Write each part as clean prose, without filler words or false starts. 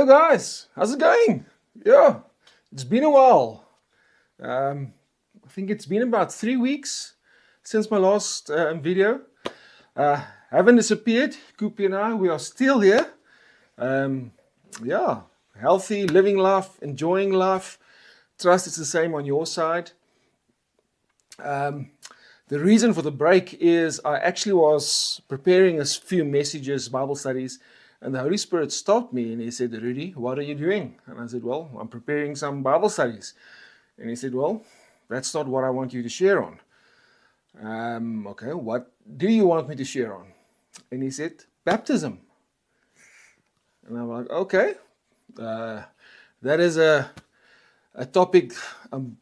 Hello guys, how's it going? Yeah, it's been a while. I think it's been about 3 weeks since my last video. Haven't disappeared. Koopie and I, we are still here. Yeah, healthy, living life, enjoying life. Trust it's the same on your side. The reason for the break is I actually was preparing a few messages, Bible studies, and the Holy Spirit stopped me and he said, Rudy, what are you doing? And I said, well, I'm preparing some Bible studies. And he said, well, that's not what I want you to share on. Okay, what do you want me to share on? And he said, baptism. And I'm like, okay, that is a topic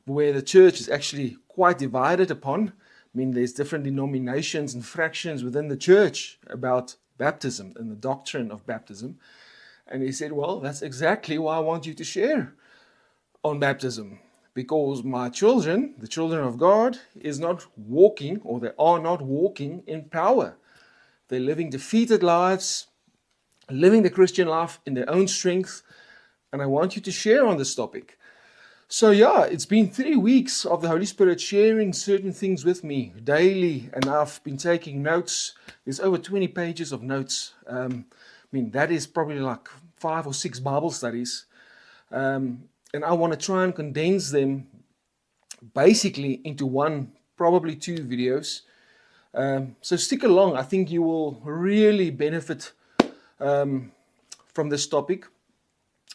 where the church is actually quite divided upon. I mean, there's different denominations and fractions within the church about baptism and the doctrine of baptism. And he said, well, that's exactly why I want you to share on baptism. Because my children, the children of God, is not walking, or they are not walking in power. They're living defeated lives, living the Christian life in their own strength. And I want you to share on this topic. So yeah, it's been 3 weeks of the Holy Spirit sharing certain things with me daily, and I've been taking notes. There's over 20 pages of notes. I mean, that is probably like 5 or 6 Bible studies. And I want to try and condense them basically into one, probably 2 videos. So stick along. I think you will really benefit from this topic.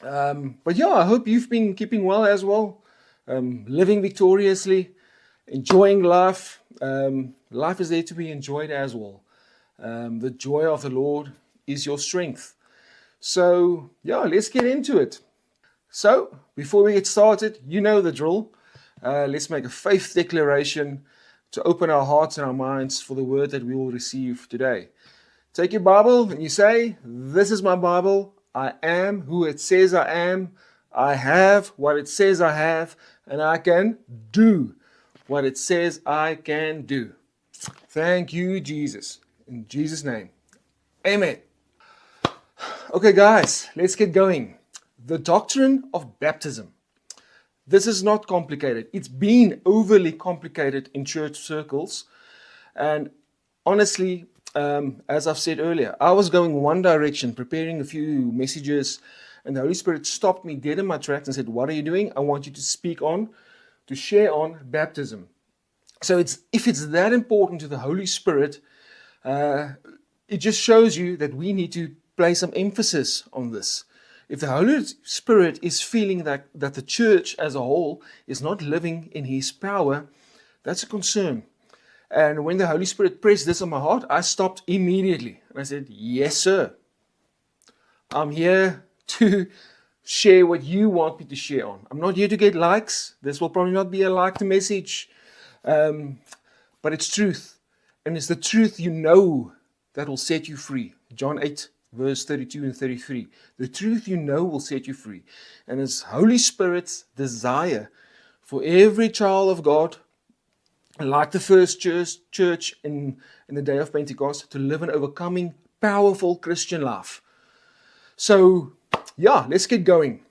But yeah, I hope you've been keeping well as well, living victoriously, enjoying life. Life is there to be enjoyed as well. The joy of the Lord is your strength. So yeah, let's get into it. So before we get started, you know the drill. Let's make a faith declaration to open our hearts and our minds for the word that we will receive today. Take your Bible and you say, this is my Bible. I am who it says I am. I have what it says I have. And I can do what it says I can do. Thank you, Jesus. In Jesus' name. Amen. Okay, guys, let's get going. The doctrine of baptism. This is not complicated. It's been overly complicated in church circles. And honestly, as I've said earlier, I was going one direction, preparing a few messages, and the Holy Spirit stopped me dead in my tracks and said, what are you doing? I want you to share on baptism. So if it's that important to the Holy Spirit, it just shows you that we need to place some emphasis on this. If the Holy Spirit is feeling that the church as a whole is not living in His power, that's a concern. And when the Holy Spirit pressed this on my heart, I stopped immediately. And I said, yes, sir. I'm here to share what you want me to share on. I'm not here to get likes. This will probably not be a liked message. But it's truth. And it's the truth you know that will set you free. John 8, verse 32 and 33. The truth you know will set you free. And it's Holy Spirit's desire for every child of God, like the first church in the day of Pentecost, to live an overcoming, powerful Christian life. So, yeah, let's get going.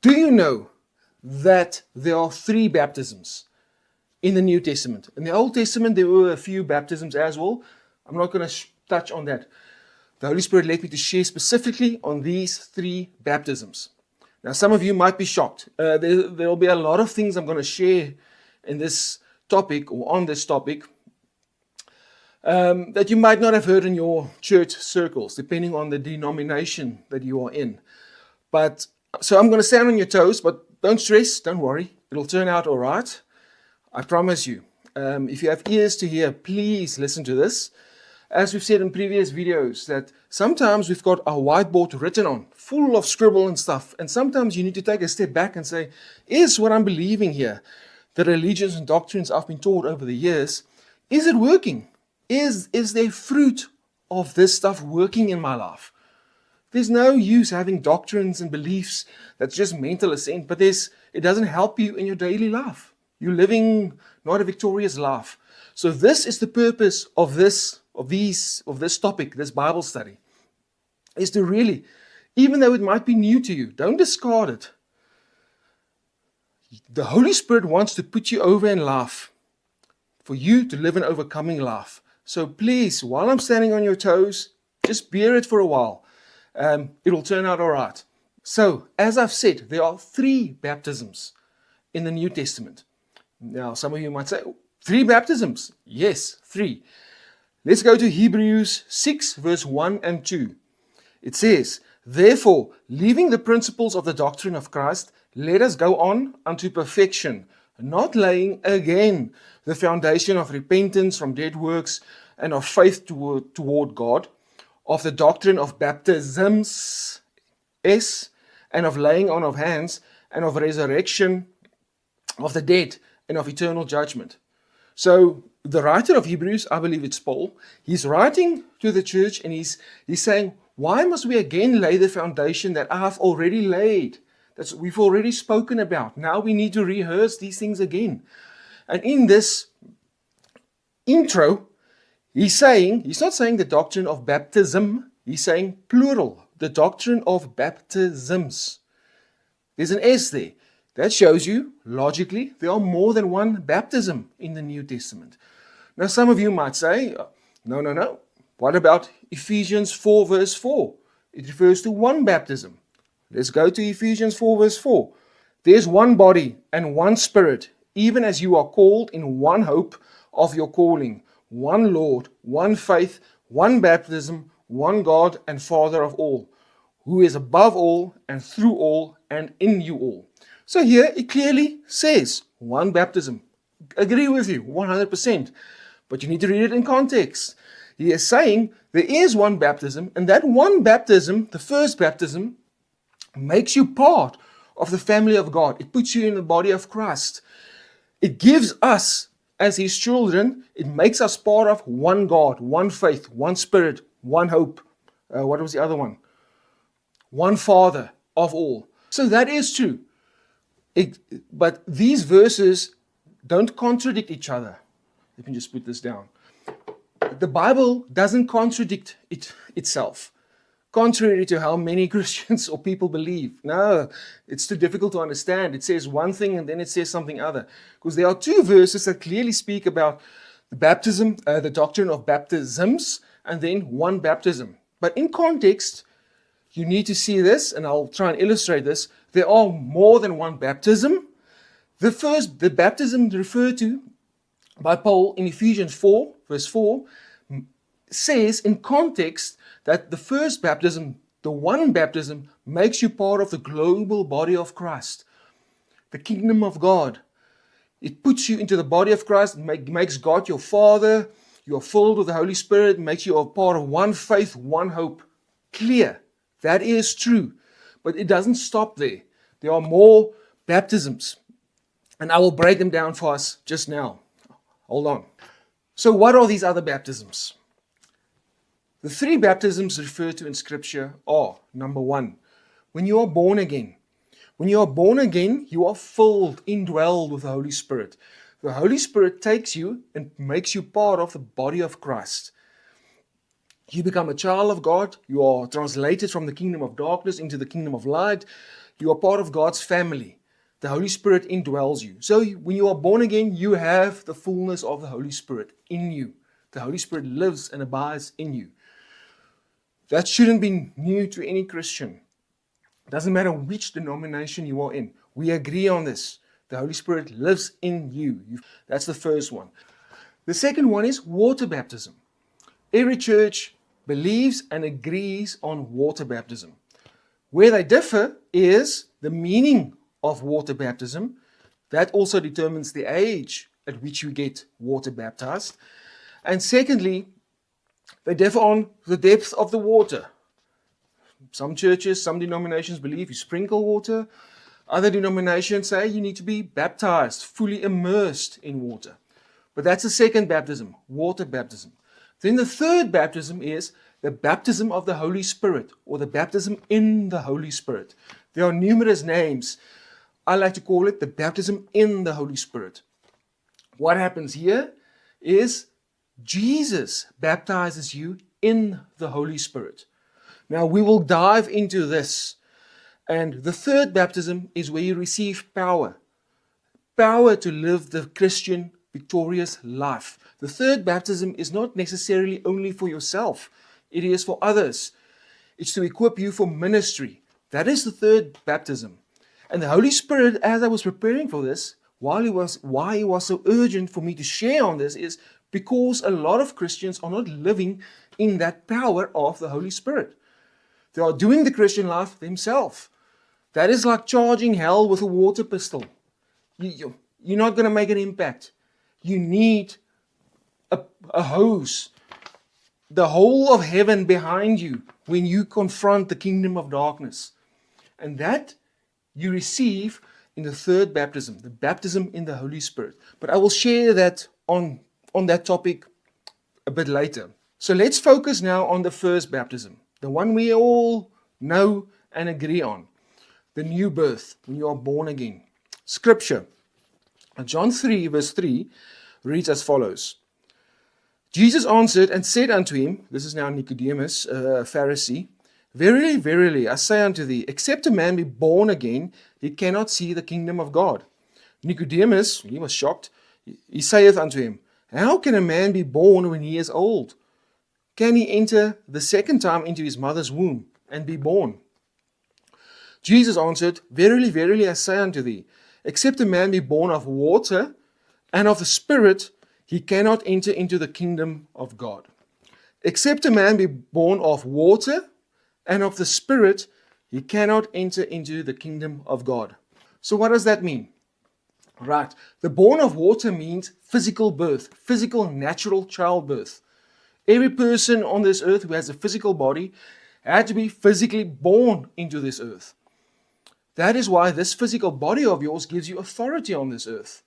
Do you know that there are 3 baptisms in the New Testament? In the Old Testament, there were a few baptisms as well. I'm not going to touch on that. The Holy Spirit led me to share specifically on these 3 baptisms. Now, some of you might be shocked. There will be a lot of things I'm going to share in this topic or on this topic that you might not have heard in your church circles, depending on the denomination that you are in. But so I'm going to stand on your toes, but don't stress, don't worry. It'll turn out all right. I promise you. If you have ears to hear, please listen to this. As we've said in previous videos, that sometimes we've got our whiteboard written on, full of scribble and stuff. And sometimes you need to take a step back and say, is what I'm believing here, the religions and doctrines I've been taught over the years, is it working? Is there fruit of this stuff working in my life? There's no use having doctrines and beliefs that's just mental assent, but it doesn't help you in your daily life. You're living not a victorious life. So this is the purpose of this topic, this Bible study, is to really even though it might be new to you. Don't discard it. The Holy Spirit wants to put you over in life, for you to live an overcoming life. So please, while I'm standing on your toes, just bear it for a while. It'll turn out all right. So, as I've said, there are 3 baptisms in the New Testament. Now, some of you might say, 3 baptisms? Yes, 3. Let's go to Hebrews 6, verse 1 and 2. It says, "Therefore, leaving the principles of the doctrine of Christ, let us go on unto perfection, not laying again the foundation of repentance from dead works and of faith toward God, of the doctrine of baptisms, and of laying on of hands, and of resurrection of the dead, and of eternal judgment." So the writer of Hebrews, I believe it's Paul, he's writing to the church and he's saying, why must we again lay the foundation that I have already laid? That's we've already spoken about. Now we need to rehearse these things again. And in this intro, he's not saying the doctrine of baptism, he's saying plural, the doctrine of baptisms. There's an S there. That shows you, logically, there are more than one baptism in the New Testament. Now, some of you might say, no. What about Ephesians 4, verse 4? It refers to one baptism. Let's go to Ephesians 4, verse 4. There's one body and one Spirit, even as you are called in one hope of your calling, one Lord, one faith, one baptism, one God and Father of all, who is above all and through all and in you all. So here it clearly says one baptism. Agree with you 100%, but you need to read it in context. He is saying there is one baptism, and that one baptism, the first baptism, makes you part of the family of God. It puts you in the body of Christ. It gives us, as His children, it makes us part of one God, one faith, one Spirit, one hope. What was the other one? One Father of all. So that is true. But these verses don't contradict each other. Let me just put this down. The Bible doesn't contradict itself, contrary to how many Christians or people believe. No, it's too difficult to understand. It says one thing and then it says something other. Because there are 2 verses that clearly speak about the baptism, the doctrine of baptisms, and then one baptism. But in context, you need to see this, and I'll try and illustrate this. There are more than one baptism. The baptism referred to by Paul in Ephesians 4, verse 4, says in context that the first baptism, the one baptism, makes you part of the global body of Christ, the kingdom of God. It puts you into the body of Christ, makes God your Father. You are filled with the Holy Spirit, makes you a part of one faith, one hope. Clear. That is true. But it doesn't stop there. There are more baptisms. And I will break them down for us just now. Hold on. So what are these other baptisms? The 3 baptisms referred to in Scripture are, number 1, when you are born again. When you are born again, you are filled, indwelled with the Holy Spirit. The Holy Spirit takes you and makes you part of the body of Christ. You become a child of God. You are translated from the kingdom of darkness into the kingdom of light. You are part of God's family. The Holy Spirit indwells you. So when you are born again, you have the fullness of the Holy Spirit in you. The Holy Spirit lives and abides in you. That shouldn't be new to any Christian. It doesn't matter which denomination you are in. We agree on this. The Holy Spirit lives in you. That's the first one. The second one is water baptism. Every church believes and agrees on water baptism. Where they differ is the meaning of water baptism. That also determines the age at which you get water baptized. And secondly, they differ on the depth of the water. Some churches, some denominations believe you sprinkle water. Other denominations say you need to be baptized, fully immersed in water. But that's the second baptism, water baptism. Then the third baptism is the baptism of the Holy Spirit, or the baptism in the Holy Spirit. There are numerous names. I like to call it the baptism in the Holy Spirit. What happens here is Jesus baptizes you in the Holy Spirit. Now we will dive into this. And the third baptism is where you receive power. Power to live the Christian victorious life. The third baptism is not necessarily only for yourself. It is for others. It's to equip you for ministry. That is the third baptism. And the Holy Spirit, as I was preparing for this, why he was so urgent for me to share on this is because a lot of Christians are not living in that power of the Holy Spirit. They are doing the Christian life themselves. That is like charging hell with a water pistol. You're not going to make an impact. You need a hose, the whole of heaven behind you when you confront the kingdom of darkness. And that you receive in the third baptism, the baptism in the Holy Spirit. But I will share that on that topic a bit later. So let's focus now on the first baptism, the one we all know and agree on, the new birth, when you are born again. Scripture, John 3 verse 3 reads as follows. Jesus answered and said unto him, this is now Nicodemus, a Pharisee, Verily, verily, I say unto thee, except a man be born again, he cannot see the kingdom of God. Nicodemus, he was shocked, he saith unto him, How can a man be born when he is old? Can he enter the second time into his mother's womb and be born? Jesus answered, Verily, verily, I say unto thee, except a man be born of water and of the Spirit, he cannot enter into the kingdom of God. Except a man be born of water and of the Spirit, he cannot enter into the kingdom of God. So what does that mean? Right. The born of water means physical birth, physical, natural childbirth. Every person on this earth who has a physical body had to be physically born into this earth. That is why this physical body of yours gives you authority on this earth.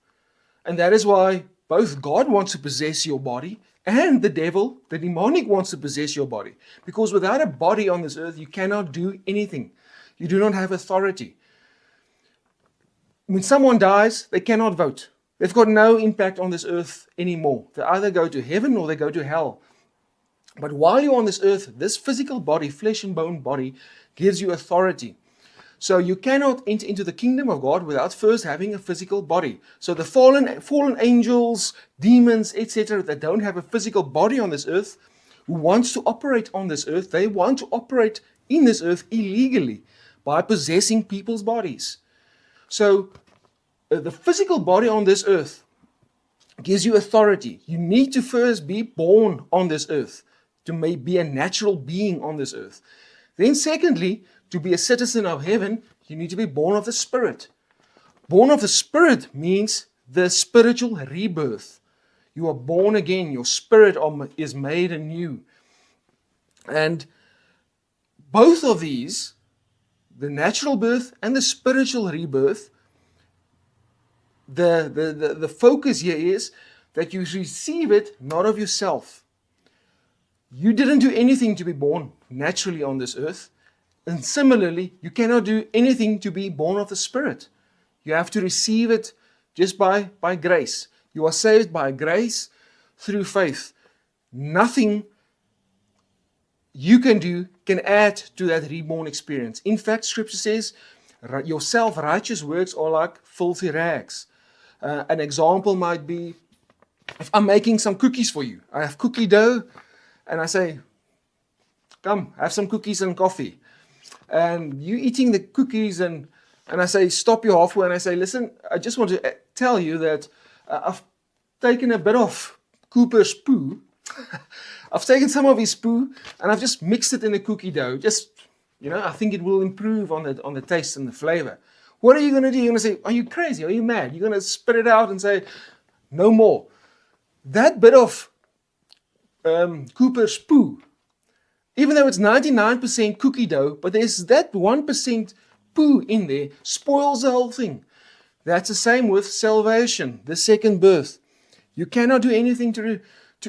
And that is why both God wants to possess your body and the devil, the demonic, wants to possess your body. Because without a body on this earth, you cannot do anything. You do not have authority. When someone dies, they cannot vote. They've got no impact on this earth anymore. They either go to heaven or they go to hell. But while you're on this earth, this physical body, flesh and bone body, gives you authority. So you cannot enter into the kingdom of God without first having a physical body. So the fallen angels, demons, etc., that don't have a physical body on this earth, who wants to operate on this earth, they want to operate in this earth illegally by possessing people's bodies. So the physical body on this earth gives you authority. You need to first be born on this earth to be a natural being on this earth. Then secondly, to be a citizen of heaven, you need to be born of the Spirit. Born of the Spirit means the spiritual rebirth. You are born again. Your spirit is made anew. And both of these, the natural birth and the spiritual rebirth, the focus here is that you receive it not of yourself. You didn't do anything to be born naturally on this earth. And similarly, you cannot do anything to be born of the Spirit. You have to receive it just by grace. You are saved by grace through faith. Nothing you can do can add to that reborn experience. In fact, Scripture says your self-righteous works are like filthy rags. An example might be, if I'm making some cookies for you, I have cookie dough, and I say, come, have some cookies and coffee. And you eating the cookies, and I say, stop you halfway, and I say, listen, I just want to tell you that I've taken a bit of Cooper's poo. I've taken some of his poo, and I've just mixed it in the cookie dough. Just, I think it will improve on the taste and the flavor. What are you going to do? You're going to say, are you crazy? Are you mad? You're going to spit it out and say, no more. That bit of Cooper's poo, even though it's 99% cookie dough, but there's that 1% poo in there, spoils the whole thing. That's the same with salvation, the second birth. You cannot do anything to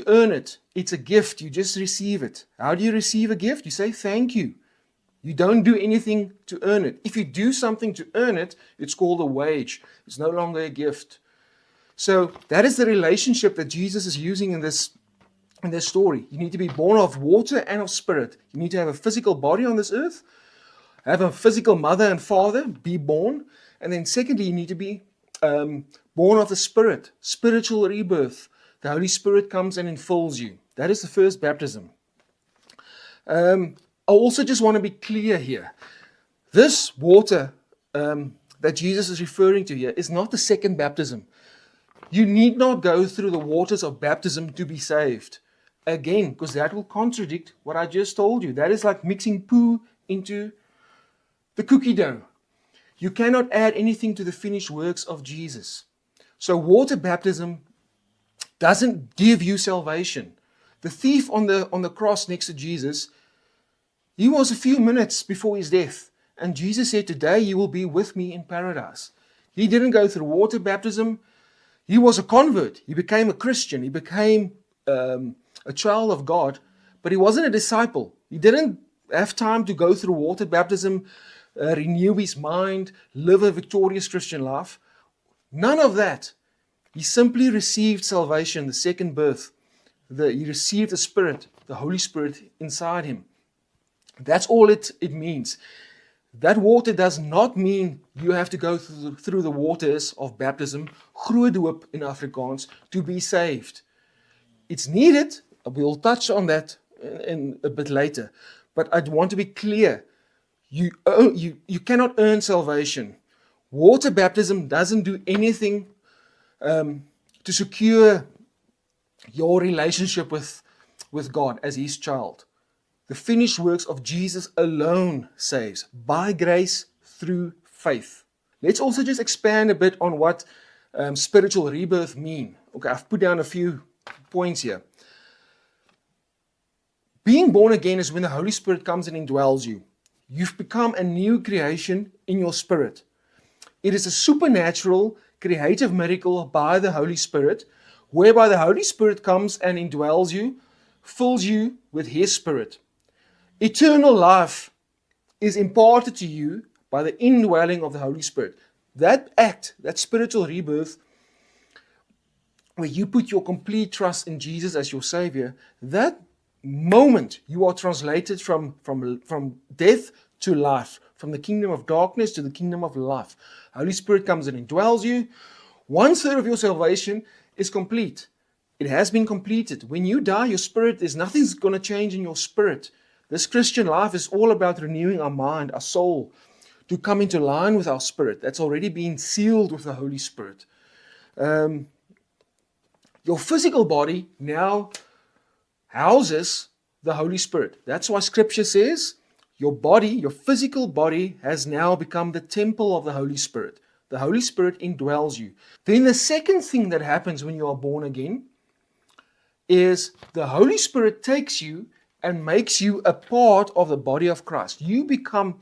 earn it. It's a gift. You just receive it. How do you receive a gift? You say thank you. You don't do anything to earn it. If you do something to earn it, it's called a wage. It's no longer a gift. So that is the relationship that Jesus is using in this in this story. You need to be born of water and of spirit. You need to have a physical body on this earth, have a physical mother and father, be born. And then secondly, you need to be born of the Spirit, spiritual rebirth. The Holy Spirit comes and infills you. That is the first baptism. I also just want to be clear here. This water that Jesus is referring to here is not the second baptism. You need not go through the waters of baptism to be saved. Again, because that will contradict what I just told you. That is like mixing poo into the cookie dough. You cannot add anything to the finished works of Jesus. So water baptism doesn't give you salvation. The thief on the cross next to Jesus, he was a few minutes before his death. And Jesus said, today you will be with me in paradise. He didn't go through water baptism. He was a convert. He became a Christian. He became a child of God. But he wasn't a disciple. He didn't have time to go through water baptism, renew his mind, live a victorious Christian life. None of that. He simply received salvation, the second birth. He received the Spirit, the Holy Spirit inside him. That's all it means. That water does not mean you have to go through the waters of baptism, grootdoop in Afrikaans, to be saved. It's needed. We'll touch on that in a bit later. But I want to be clear. You cannot earn salvation. Water baptism doesn't do anything to secure your relationship with God as his child. The finished works of Jesus alone saves, by grace through faith. Let's also just expand a bit on what spiritual rebirth mean. Okay, I've put down a few points here. Being born again is when the Holy Spirit comes and indwells you. You've become a new creation in your spirit. It is a supernatural, creative miracle by the Holy Spirit, whereby the Holy Spirit comes and indwells you, fills you with his Spirit. Eternal life is imparted to you by the indwelling of the Holy Spirit. That act, that spiritual rebirth, where you put your complete trust in Jesus as your Savior, that moment you are translated from death to life, from the kingdom of darkness to the kingdom of life. Holy Spirit comes and indwells you. 1/3 of your salvation is complete. It has been completed. When you die, your spirit, there's nothing's going to change in your spirit. This Christian life is all about renewing our mind, our soul, to come into line with our spirit. That's already been sealed with the Holy Spirit. Your physical body now houses the Holy Spirit. That's why Scripture says your body, your physical body, has now become the temple of the Holy Spirit. The Holy Spirit indwells you. Then the second thing that happens when you are born again is the Holy Spirit takes you and makes you a part of the body of Christ. You become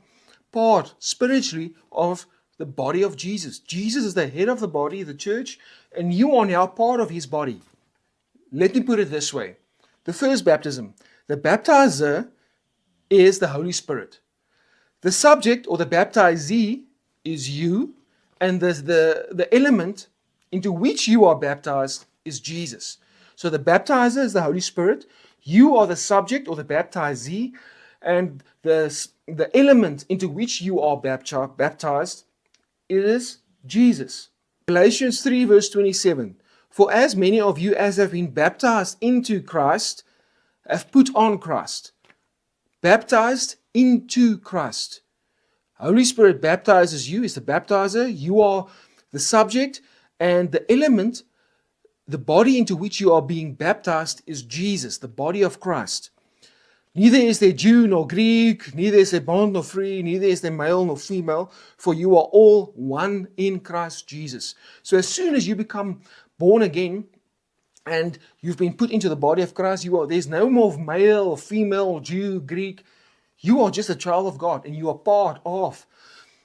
part spiritually of the body of Jesus. Jesus is the head of the body, the church, and you are now part of his body. Let me put it this way. The first baptism, the baptizer is the Holy Spirit. The subject or the baptizee is you, and the element into which you are baptized is Jesus. So the baptizer is the Holy Spirit. You are the subject or the baptizee, and the element into which you are baptized is Jesus. Galatians 3 verse 27. For as many of you as have been baptized into Christ have put on Christ. Baptized into Christ. Holy Spirit baptizes you, is the baptizer. You are the subject, and the element, the body into which you are being baptized is Jesus, the body of Christ. Neither is there Jew nor Greek, neither is there bond nor free, neither is there male nor female, for you are all one in Christ Jesus. So as soon as you become born again and you've been put into the body of Christ, there's no more male, female, Jew, Greek. You are just a child of God, and you are part of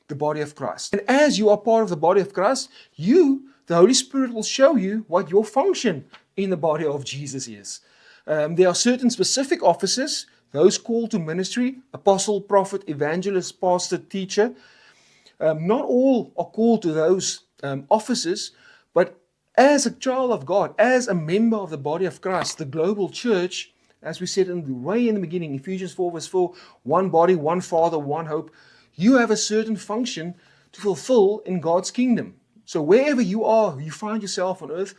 the body of Christ. And as you are part of the body of Christ, the Holy Spirit will show you what your function in the body of Jesus is. There are certain specific offices, those called to ministry: apostle, prophet, evangelist, pastor, teacher. Not all are called to those offices, but as a child of God, as a member of the body of Christ, the global church, as we said way in the beginning, Ephesians 4 verse 4, one body, one Father, one hope, you have a certain function to fulfill in God's kingdom. So wherever you are, you find yourself on earth,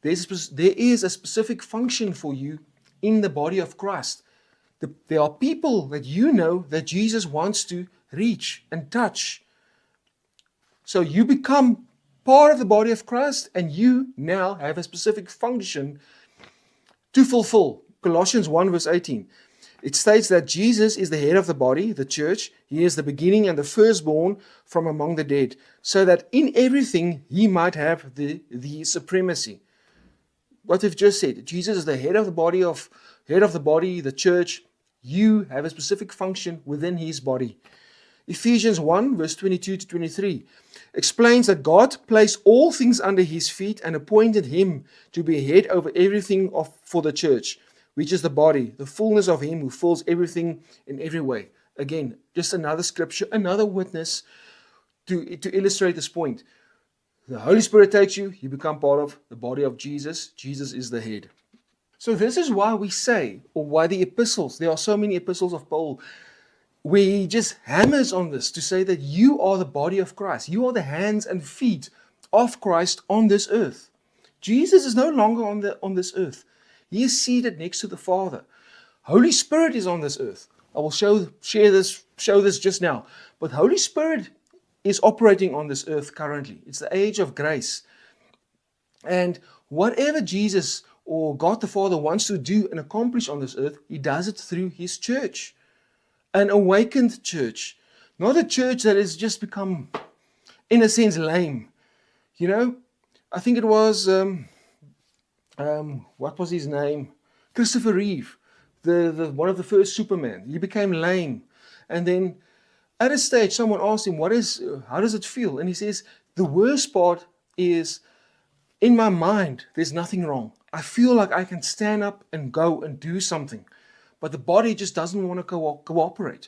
there is a specific function for you in the body of Christ. There are people that you know that Jesus wants to reach and touch. So you become part of the body of Christ, and you now have a specific function to fulfill. Colossians 1 verse 18. It states that Jesus is the head of the body, the church. He is the beginning and the firstborn from among the dead, so that in everything he might have the supremacy. What we've just said, Jesus is the head of the body, the church. You have a specific function within his body. Ephesians 1 verse 22 to 23 explains that God placed all things under his feet and appointed him to be head over everything for the church, which is the body, the fullness of him who fills everything in every way. Again, just another scripture, another witness to illustrate this point. The Holy Spirit takes you, you become part of the body of Jesus. Jesus is the head. So this is why we say, or why the epistles, there are so many epistles of Paul, where he just hammers on this to say that you are the body of Christ. You are the hands and feet of Christ on this earth. Jesus is no longer on this earth. He is seated next to the Father. Holy Spirit is on this earth. I will show this just now. But Holy Spirit is operating on this earth currently. It's the age of grace. And whatever Jesus or God the Father wants to do and accomplish on this earth, he does it through his church. An awakened church. Not a church that has just become, in a sense, lame. You know, I think it was, what was his name? Christopher Reeve, the one of the first Superman. He became lame. And then at a stage, someone asked him, how does it feel? And he says, the worst part is, in my mind, there's nothing wrong. I feel like I can stand up and go and do something. But the body just doesn't want to cooperate.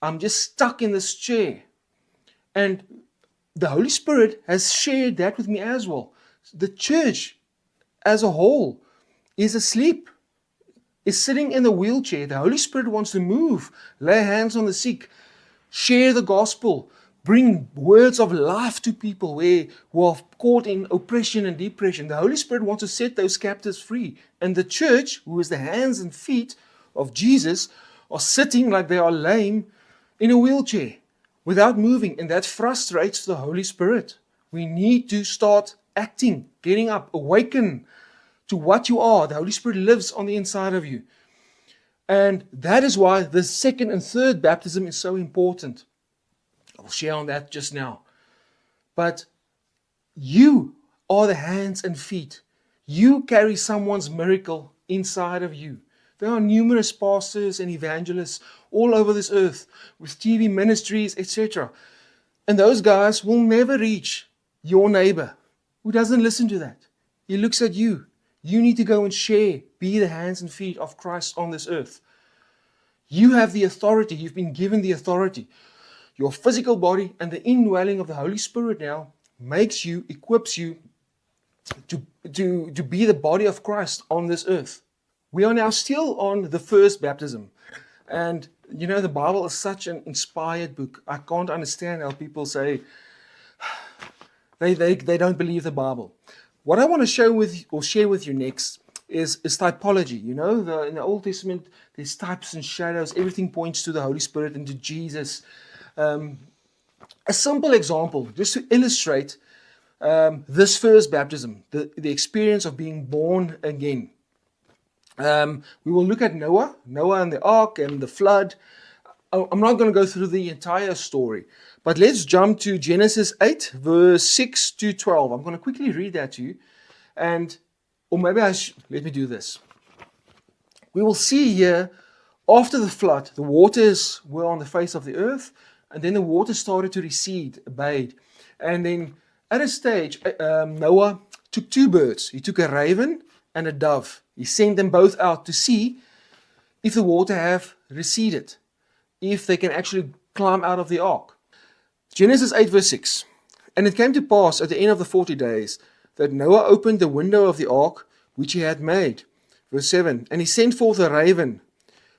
I'm just stuck in this chair. And the Holy Spirit has shared that with me as well. The church as a whole is asleep, is sitting in the wheelchair. The Holy Spirit wants to move, lay hands on the sick, share the gospel, bring words of life to people who are caught in oppression and depression. The Holy Spirit wants to set those captives free. And the church, who is the hands and feet of Jesus, are sitting like they are lame in a wheelchair without moving. And that frustrates the Holy Spirit. We need to start acting, getting up, awaken to what you are. The Holy Spirit lives on the inside of you. And that is why the second and third baptism is so important. I'll share on that just now. But you are the hands and feet. You carry someone's miracle inside of you. There are numerous pastors and evangelists all over this earth with TV ministries, etc. And those guys will never reach your neighbor who doesn't listen to that. He looks at you. You need to go and share, be the hands and feet of Christ on this earth. You have the authority. You've been given the authority. Your physical body and the indwelling of the Holy Spirit now equips you to be the body of Christ on this earth. We are now still on the first baptism. And, you know, the Bible is such an inspired book. I can't understand how people say they don't believe the Bible. What I want to share with you next is typology. You know, in the Old Testament, there's types and shadows. Everything points to the Holy Spirit and to Jesus. A simple example, just to illustrate this first baptism, the experience of being born again. We will look at Noah and the ark and the flood. I'm not going to go through the entire story, but let's jump to Genesis 8, verse 6 to 12. I'm going to quickly read that to you. Or maybe let me do this. We will see here, after the flood, the waters were on the face of the earth, and then the water started to recede, abate. And then at a stage, Noah took two birds. He took a raven and a dove. He sent them both out to see if the water have receded, if they can actually climb out of the ark. Genesis 8 verse 6. And it came to pass at the end of the 40 days that Noah opened the window of the ark which he had made. Verse 7, and he sent forth a raven,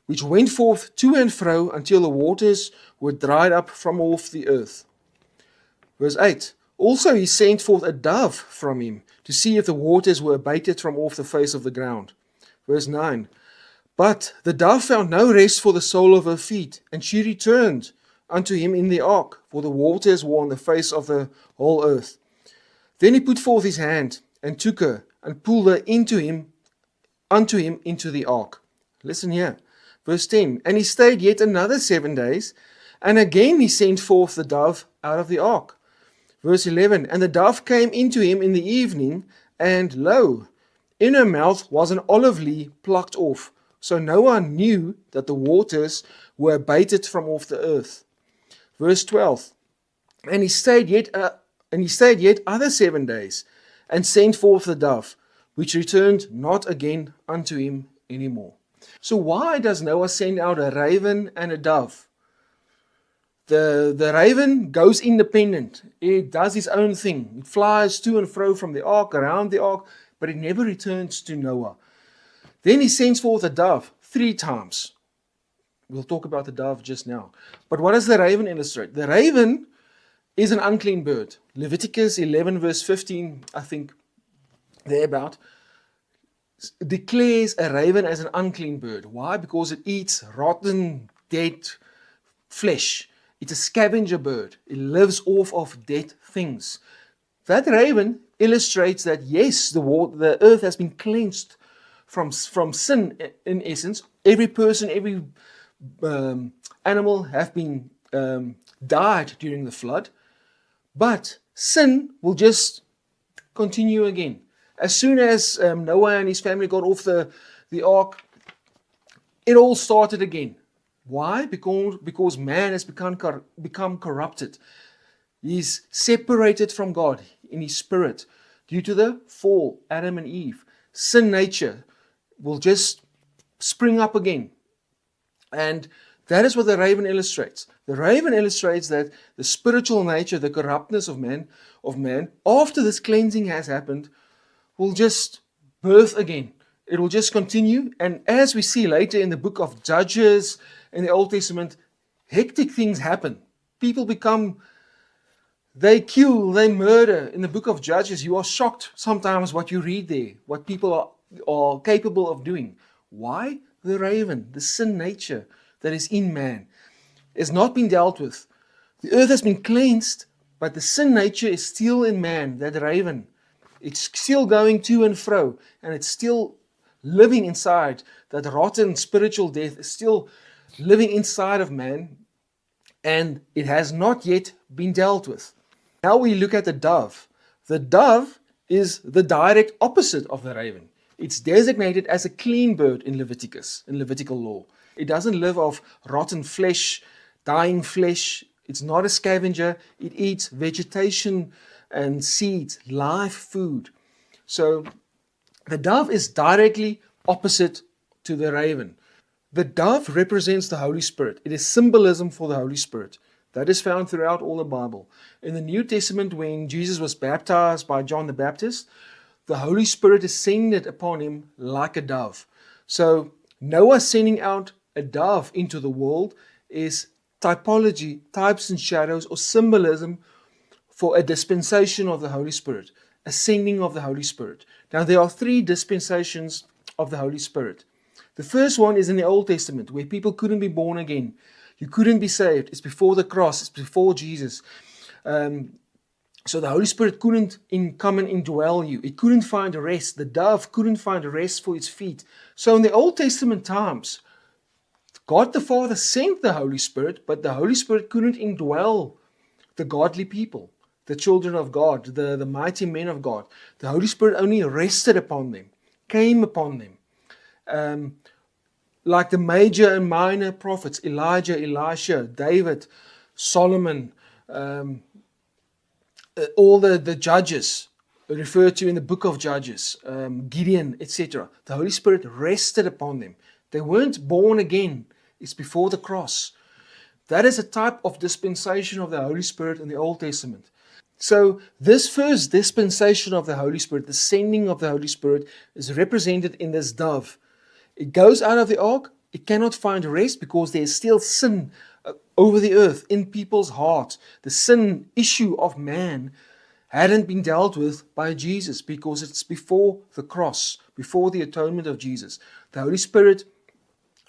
which went forth to and fro until the waters were dried up from off the earth. Verse 8, also he sent forth a dove from him to see if the waters were abated from off the face of the ground. Verse 9, but the dove found no rest for the sole of her feet, and she returned unto him in the ark, for the waters were on the face of the whole earth. Then he put forth his hand, and took her, and pulled her unto him into the ark. Listen here. Verse 10, and he stayed yet another 7 days, and again he sent forth the dove out of the ark. Verse 11, and the dove came into him in the evening, and lo, in her mouth was an olive leaf plucked off. So Noah knew that the waters were abated from off the earth. Verse 12, and he stayed yet other 7 days, and sent forth the dove, which returned not again unto him any more. So why does Noah send out a raven and a dove? The raven goes independent. It does its own thing. It flies to and fro from the ark, around the ark, but it never returns to Noah. Then he sends forth a dove 3 times. We'll talk about the dove just now. But what does the raven illustrate? The raven is an unclean bird. Leviticus 11 verse 15, I think, thereabout, declares a raven as an unclean bird. Why? Because it eats rotten, dead flesh. It's a scavenger bird. It lives off of dead things. That raven illustrates that, yes, the earth has been cleansed from sin, in essence. Every person, every animal have been died during the flood. But sin will just continue again. As soon as Noah and his family got off the ark, it all started again. Why? Because man has become corrupted. He's separated from God in his spirit due to the fall, Adam and Eve. Sin nature will just spring up again. And that is what the raven illustrates. The raven illustrates that the spiritual nature, the corruptness of man, after this cleansing has happened, will just birth again. It will just continue. And as we see later in the book of Judges in the Old Testament, hectic things happen. People they kill, they murder. In the book of Judges, you are shocked sometimes what you read there, what people are capable of doing. Why? The raven, the sin nature that is in man, has not been dealt with. The earth has been cleansed, but the sin nature is still in man, that raven. It's still going to and fro, and it's still living inside. That rotten spiritual death is still living inside of man, and it has not yet been dealt with. Now we look at the dove. The dove is the direct opposite of the raven. It's designated as a clean bird in Levitical law. It doesn't live off rotten flesh, dying flesh. It's not a scavenger. It eats vegetation and seeds, live food. So the dove is directly opposite to the raven. The dove represents the Holy Spirit. It is symbolism for the Holy Spirit. That is found throughout all the Bible. In the New Testament, when Jesus was baptized by John the Baptist, the Holy Spirit descended upon him like a dove. So Noah sending out a dove into the world is typology, types and shadows, or symbolism for a dispensation of the Holy Spirit, a sending of the Holy Spirit. Now there are 3 dispensations of the Holy Spirit. The first one is in the Old Testament, where people couldn't be born again. You couldn't be saved. It's before the cross. It's before Jesus. So the Holy Spirit couldn't come and indwell you. It couldn't find a rest. The dove couldn't find a rest for its feet. So in the Old Testament times, God the Father sent the Holy Spirit, but the Holy Spirit couldn't indwell the godly people, the children of God, the mighty men of God. The Holy Spirit only rested upon them, came upon them. Like the major and minor prophets, Elijah, Elisha, David, Solomon, all the judges referred to in the book of Judges, Gideon, etc. The Holy Spirit rested upon them. They weren't born again. It's before the cross. That is a type of dispensation of the Holy Spirit in the Old Testament. So this first dispensation of the Holy Spirit, the sending of the Holy Spirit, is represented in this dove. It goes out of the ark. It cannot find rest because there is still sin over the earth, in people's hearts. The sin issue of man hadn't been dealt with by Jesus because it's before the cross, before the atonement of Jesus. The Holy Spirit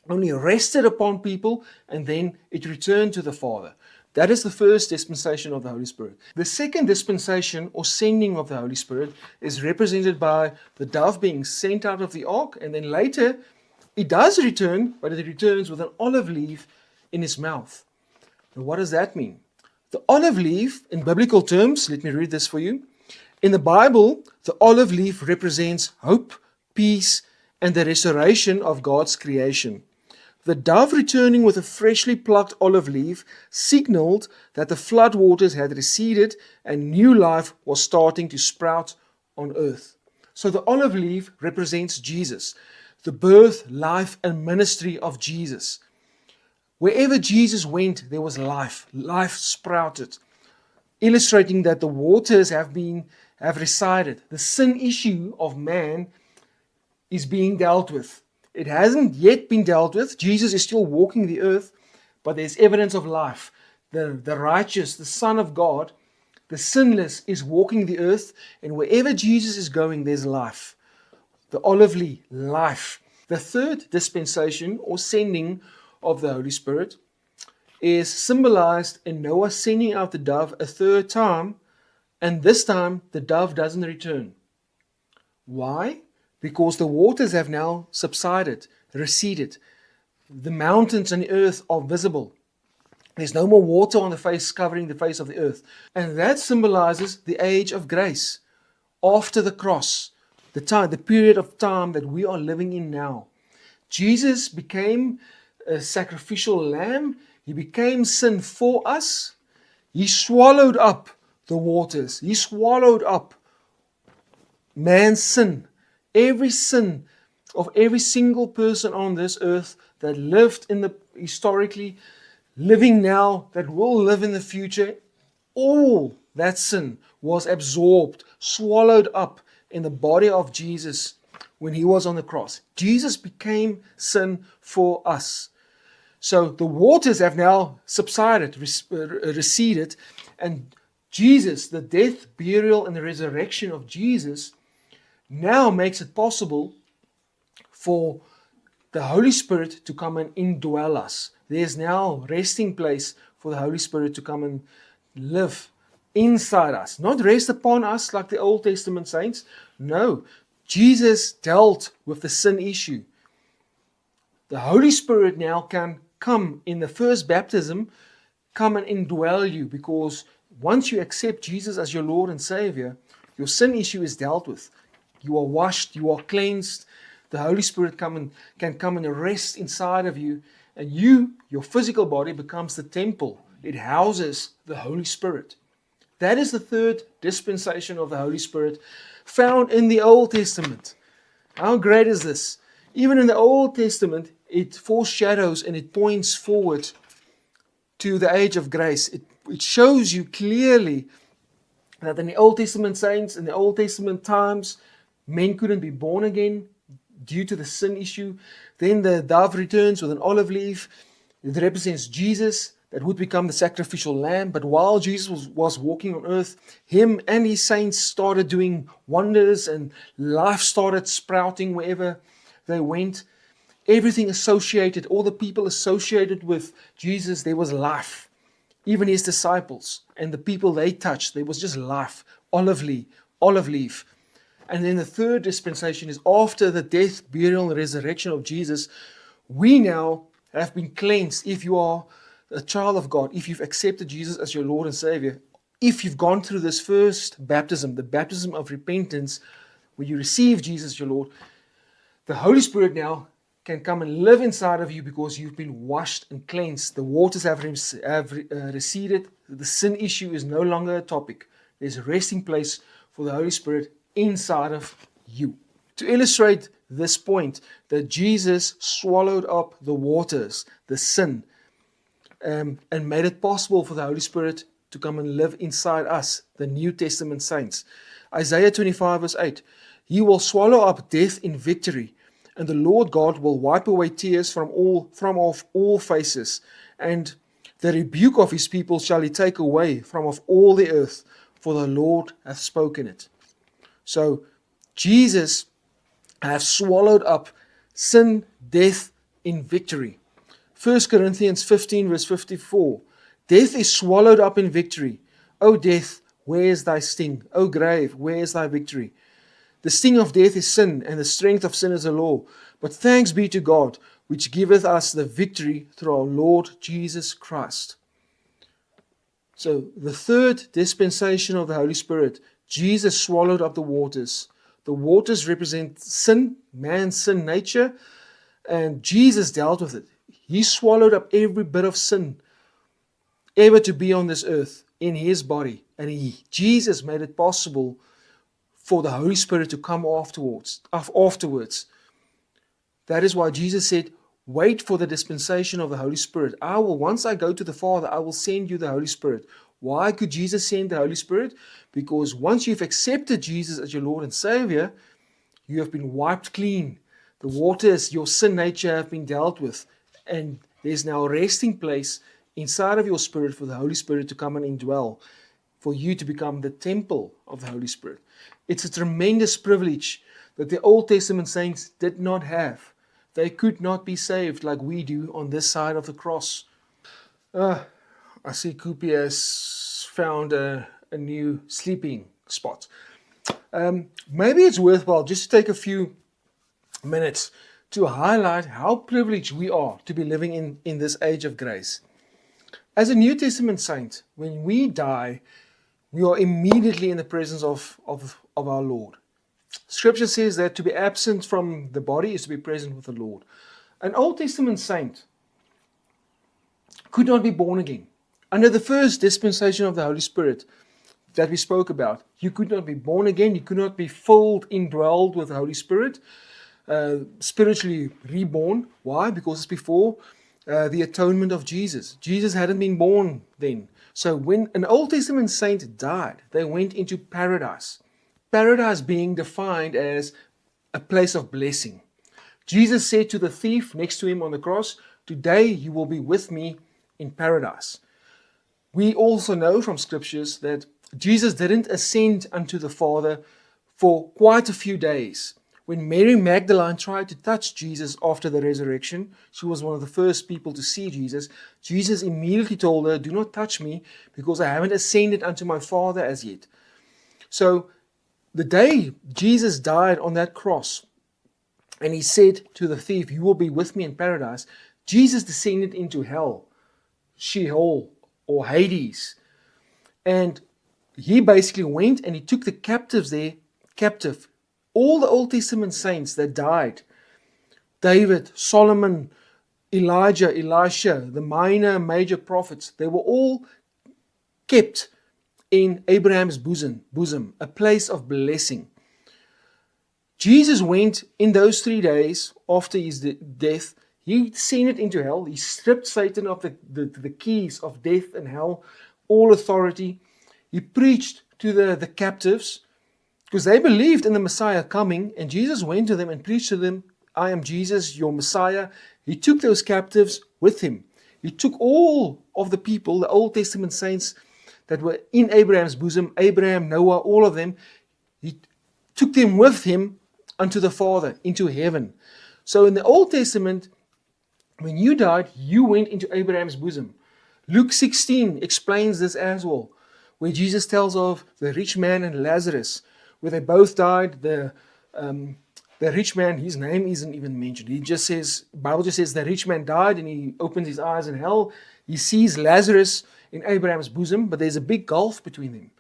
only rested upon people and then it returned to the Father. That is the first dispensation of the Holy Spirit. The second dispensation or sending of the Holy Spirit is represented by the dove being sent out of the ark, and then later it does return, but it returns with an olive leaf in its mouth. Now, what does that mean? The olive leaf, in biblical terms, let me read this for you. In the Bible, the olive leaf represents hope, peace, and the restoration of God's creation. The dove returning with a freshly plucked olive leaf signaled that the flood waters had receded and new life was starting to sprout on earth. So the olive leaf represents Jesus, the birth, life, and ministry of Jesus. Wherever Jesus went, there was life. Life sprouted, illustrating that the waters have resided. The sin issue of man is being dealt with. It hasn't yet been dealt with. Jesus is still walking the earth, but there's evidence of life. The righteous, the Son of God, the sinless is walking the earth, and wherever Jesus is going, there's life. The olive leaf, life. The third dispensation or sending of the Holy Spirit is symbolized in Noah sending out the dove a third time, and this time the dove doesn't return. Why? Because the waters have now subsided, receded. The mountains and the earth are visible. There's no more water on the face covering the face of the earth. And that symbolizes the age of grace after the cross, the period of time that we are living in now. Jesus became a sacrificial lamb. He became sin for us. He swallowed up the waters. He swallowed up man's sin. Every sin of every single person on this earth that lived historically, living now, that will live in the future, all that sin was absorbed, swallowed up in the body of Jesus when he was on the cross. Jesus became sin for us. So the waters have now subsided, receded, and Jesus, the death, burial, and the resurrection of Jesus now makes it possible for the Holy Spirit to come and indwell us. There's now resting place for the Holy Spirit to come and live inside us. Not rest upon us like the Old Testament saints. No, Jesus dealt with the sin issue. The Holy Spirit now can come in the first baptism, come and indwell you, because once you accept Jesus as your Lord and Savior, your sin issue is dealt with. You are washed, you are cleansed. The Holy Spirit can come and rest inside of you, and your physical body becomes the temple. It houses the Holy Spirit. That is the third dispensation of the Holy Spirit found in the Old Testament. How great is this? Even in the Old Testament, it foreshadows and it points forward to the age of grace. It shows you clearly that in the Old Testament saints, in the Old Testament times, men couldn't be born again due to the sin issue. Then the dove returns with an olive leaf. It represents Jesus that would become the sacrificial lamb. But while Jesus was walking on earth, him and his saints started doing wonders and life started sprouting wherever they went. Everything associated, all the people associated with Jesus, there was life. Even his disciples and the people they touched, there was just life. Olive leaf. And then the third dispensation is after the death, burial, and resurrection of Jesus, we now have been cleansed. If you are a child of God, if you've accepted Jesus as your Lord and Savior, if you've gone through this first baptism, the baptism of repentance, where you receive Jesus as your Lord, the Holy Spirit now can come and live inside of you because you've been washed and cleansed. The waters have receded. The sin issue is no longer a topic. There's a resting place for the Holy Spirit inside of you. To illustrate this point, that Jesus swallowed up the waters, the sin, and made it possible for the Holy Spirit to come and live inside us, the New Testament saints. Isaiah 25 verse 8. He will swallow up death in victory, and the Lord God will wipe away tears from off all faces, and the rebuke of his people shall he take away from off all the earth, for the Lord hath spoken it. So Jesus has swallowed up sin, death in victory. 1 Corinthians 15 verse 54. Death is swallowed up in victory. O death, where is thy sting? O grave, where is thy victory? The sting of death is sin, and the strength of sin is the law. But thanks be to God, which giveth us the victory through our Lord Jesus Christ. So the third dispensation of the Holy Spirit, Jesus swallowed up the waters. The waters represent sin, man's sin nature, and Jesus dealt with it. He swallowed up every bit of sin ever to be on this earth in his body. And Jesus made it possible for the Holy Spirit to come afterwards. That is why Jesus said, wait for the dispensation of the Holy Spirit. Once I go to the Father, I will send you the Holy Spirit. Why could Jesus send the Holy Spirit? Because once you've accepted Jesus as your Lord and Savior, you have been wiped clean. The waters, your sin nature, have been dealt with. And there's now a resting place inside of your spirit for the Holy Spirit to come and indwell, for you to become the temple of the Holy Spirit. It's a tremendous privilege that the Old Testament saints did not have. They could not be saved like we do on this side of the cross. I see Koopie has found a new sleeping spot. Maybe it's worthwhile just to take a few minutes to highlight how privileged we are to be living in this age of grace. As a New Testament saint, when we die, we are immediately in the presence of our Lord. Scripture says that to be absent from the body is to be present with the Lord. An Old Testament saint could not be born again. Under the first dispensation of the Holy Spirit that we spoke about, you could not be born again, you could not be filled, indwelled with the Holy Spirit, spiritually reborn. Why? Because it's before the atonement of Jesus. Jesus hadn't been born then. So when an Old Testament saint died, they went into paradise. Paradise being defined as a place of blessing. Jesus said to the thief next to him on the cross, today you will be with me in paradise. We also know from scriptures that Jesus didn't ascend unto the Father for quite a few days. When Mary Magdalene tried to touch Jesus after the resurrection, she was one of the first people to see Jesus. Jesus immediately told her, do not touch me because I haven't ascended unto my Father as yet. So the day Jesus died on that cross and he said to the thief, you will be with me in paradise, Jesus descended into hell, Sheol or Hades. And he basically went and he took the captives there, captive. All the Old Testament saints that died, David, Solomon, Elijah, Elisha, the major prophets, they were all kept in Abraham's bosom, a place of blessing. Jesus went in those 3 days after his death, he descended into hell, he stripped Satan of the keys of death and hell, all authority. He preached to the captives, because they believed in the Messiah coming, and Jesus went to them and preached to them, I am Jesus, your Messiah. He took those captives with him. He took all of the people, the Old Testament saints that were in Abraham's bosom, Abraham, Noah, all of them. He took them with him unto the Father, into heaven. So in the Old Testament, when you died, you went into Abraham's bosom. Luke 16 explains this as well, where Jesus tells of the rich man and Lazarus, where they both died. The rich man, his name isn't even mentioned. He just says, the Bible just says the rich man died and he opens his eyes in hell. He sees Lazarus in Abraham's bosom, but there's a big gulf between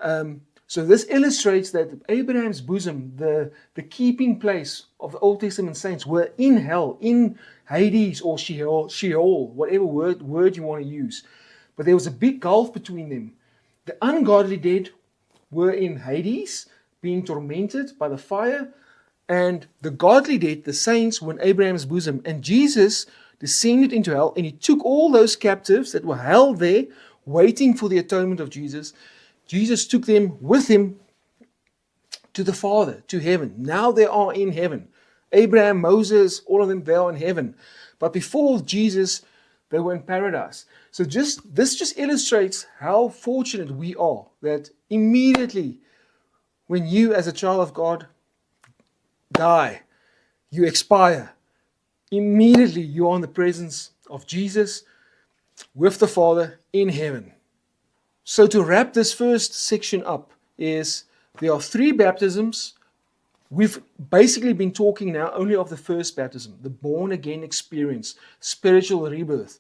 them. So this illustrates that Abraham's bosom, the keeping place of the Old Testament saints, were in hell, in Hades or Sheol, whatever word you want to use. But there was a big gulf between them. The ungodly dead were in Hades, being tormented by the fire, and the godly dead, the saints, were in Abraham's bosom. And Jesus descended into hell, and he took all those captives that were held there waiting for the atonement of Jesus, Jesus took them with him to the Father, to heaven. Now they are in heaven. Abraham, Moses, all of them, they are in heaven. But before Jesus, they were in paradise. So this just illustrates how fortunate we are that immediately when you as a child of God die, you expire, immediately you are in the presence of Jesus with the Father in heaven. So to wrap this first section up is there are 3 baptisms. We've basically been talking now only of the first baptism, the born again experience, spiritual rebirth.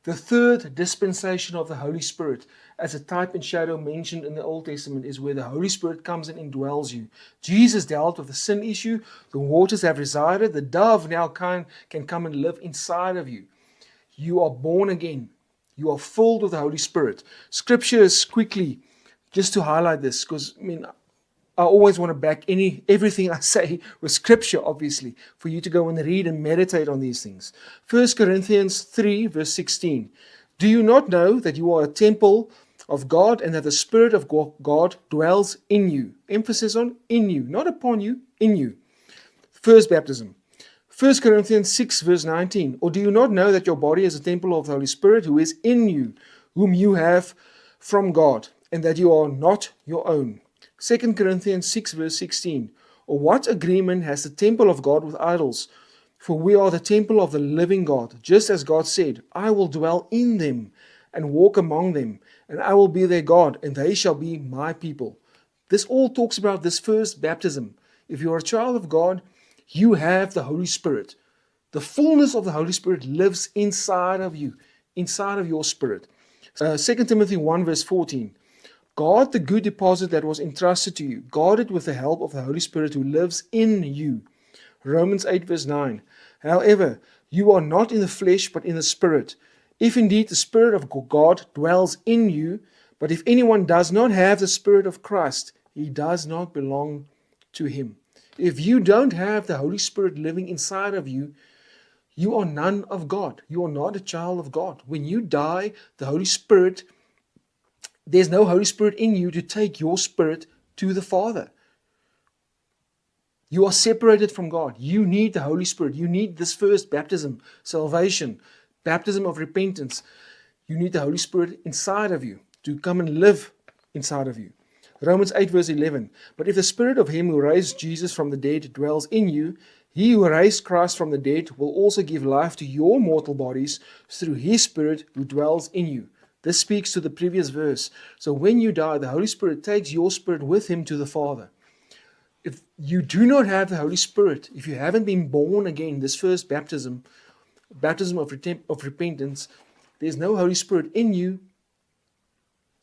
The third dispensation of the Holy Spirit, as a type and shadow mentioned in the Old Testament, is where the Holy Spirit comes and indwells you. Jesus dealt with the sin issue. The waters have resided. The dove now can come and live inside of you. You are born again. You are filled with the Holy Spirit. Scripture is quickly, just to highlight this, because I always want to back everything I say with Scripture, obviously, for you to go and read and meditate on these things. 1 Corinthians 3, verse 16. Do you not know that you are a temple of God and that the Spirit of God dwells in you? Emphasis on in you, not upon you, in you. First baptism. 1 Corinthians 6, verse 19. Or do you not know that your body is a temple of the Holy Spirit who is in you, whom you have from God, and that you are not your own? 2 Corinthians 6 verse 16. Or what agreement has the temple of God with idols? For we are the temple of the living God, just as God said, I will dwell in them and walk among them, and I will be their God, and they shall be my people. This all talks about this first baptism. If you are a child of God, you have the Holy Spirit. The fullness of the Holy Spirit lives inside of you, inside of your spirit. 2 Timothy 1 verse 14. Guard the good deposit that was entrusted to you. Guard it with the help of the Holy Spirit who lives in you. Romans 8 verse 9. However, you are not in the flesh but in the Spirit. If indeed the Spirit of God dwells in you, but if anyone does not have the Spirit of Christ, he does not belong to him. If you don't have the Holy Spirit living inside of you, you are none of God. You are not a child of God. When you die, the Holy Spirit, there's no Holy Spirit in you to take your spirit to the Father. You are separated from God. You need the Holy Spirit. You need this first baptism, salvation, baptism of repentance. You need the Holy Spirit inside of you to come and live inside of you. Romans 8 verse 11. But if the Spirit of him who raised Jesus from the dead dwells in you, he who raised Christ from the dead will also give life to your mortal bodies through his Spirit who dwells in you. This speaks to the previous verse. So when you die, the Holy Spirit takes your spirit with him to the Father. If you do not have the Holy Spirit, if you haven't been born again, this first baptism of repentance, there's no Holy Spirit in you,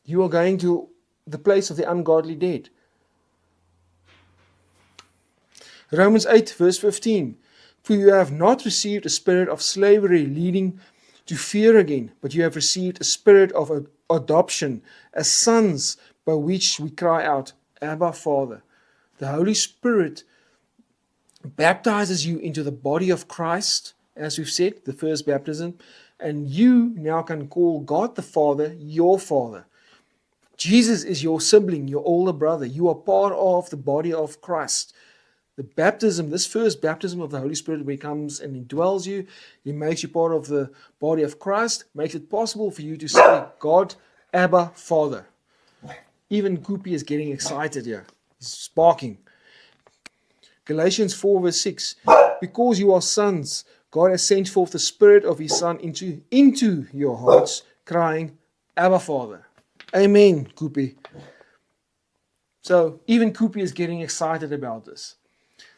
you are going to the place of the ungodly dead. Romans 8 verse 15. For you have not received a spirit of slavery leading to fear again, but you have received a spirit of adoption as sons, by which we cry out, Abba, Father. The Holy Spirit baptizes you into the body of Christ, as we've said, the first baptism, and you now can call God the Father your Father. Jesus is your sibling, your older brother. You are part of the body of Christ. The baptism, this first baptism of the Holy Spirit, where he comes and indwells you, he makes you part of the body of Christ, makes it possible for you to say, God, Abba, Father. Even Koopie is getting excited here. He's sparking. Galatians 4 verse 6. Because you are sons, God has sent forth the Spirit of his Son into your hearts, crying, Abba, Father. Amen, Koopie. So even Koopie is getting excited about this.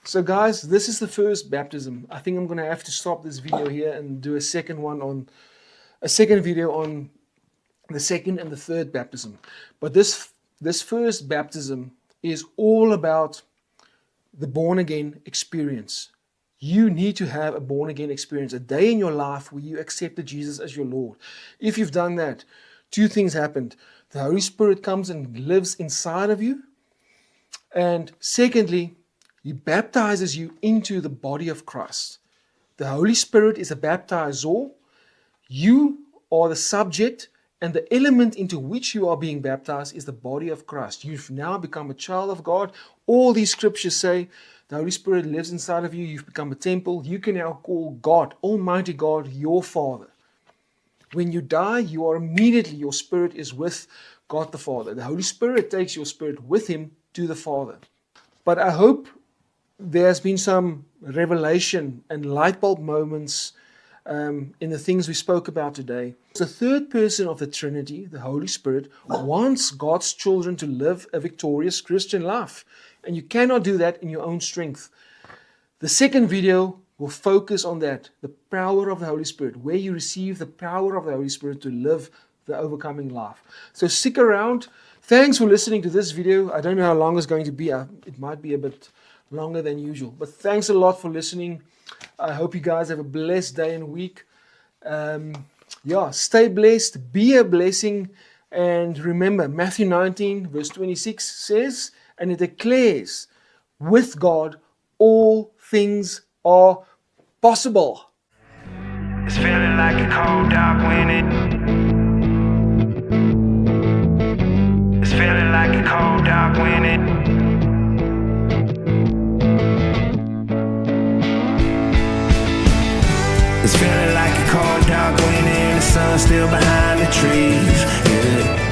So guys, this is the first baptism. I think I'm going to have to stop this video here and do a second video on the second and the third baptism. But this first baptism is all about the born again experience. You need to have a born again experience, a day in your life where you accepted Jesus as your Lord. If you've done that, 2 things happened. The Holy Spirit comes and lives inside of you. And secondly, he baptizes you into the body of Christ. The Holy Spirit is a baptizer. You are the subject And the element into which you are being baptized is the body of Christ. You've now become a child of God. All these scriptures say the Holy Spirit lives inside of you. You've become a temple. You can now call God, Almighty God, your Father. When you die, you are immediately, your spirit is with God the Father. The Holy Spirit takes your spirit with Him to the Father. But I hope there has been some revelation and light bulb moments in the things we spoke about today. The third person of the Trinity, the Holy Spirit, wants God's children to live a victorious Christian life. And you cannot do that in your own strength. The second video will focus on that, the power of the Holy Spirit, where you receive the power of the Holy Spirit to live the overcoming life. So stick around. Thanks for listening to this video. I don't know how long it's going to be. It might be a bit longer than usual. But thanks a lot for listening. I hope you guys have a blessed day and week. Stay blessed, be a blessing, and remember, Matthew 19 verse 26 says, and it declares, with God all things are possible. It's feeling like a cold dark winter. It's feeling like a cold dark winter. It's feeling like a cold dark winter and the sun still behind the trees. Yeah.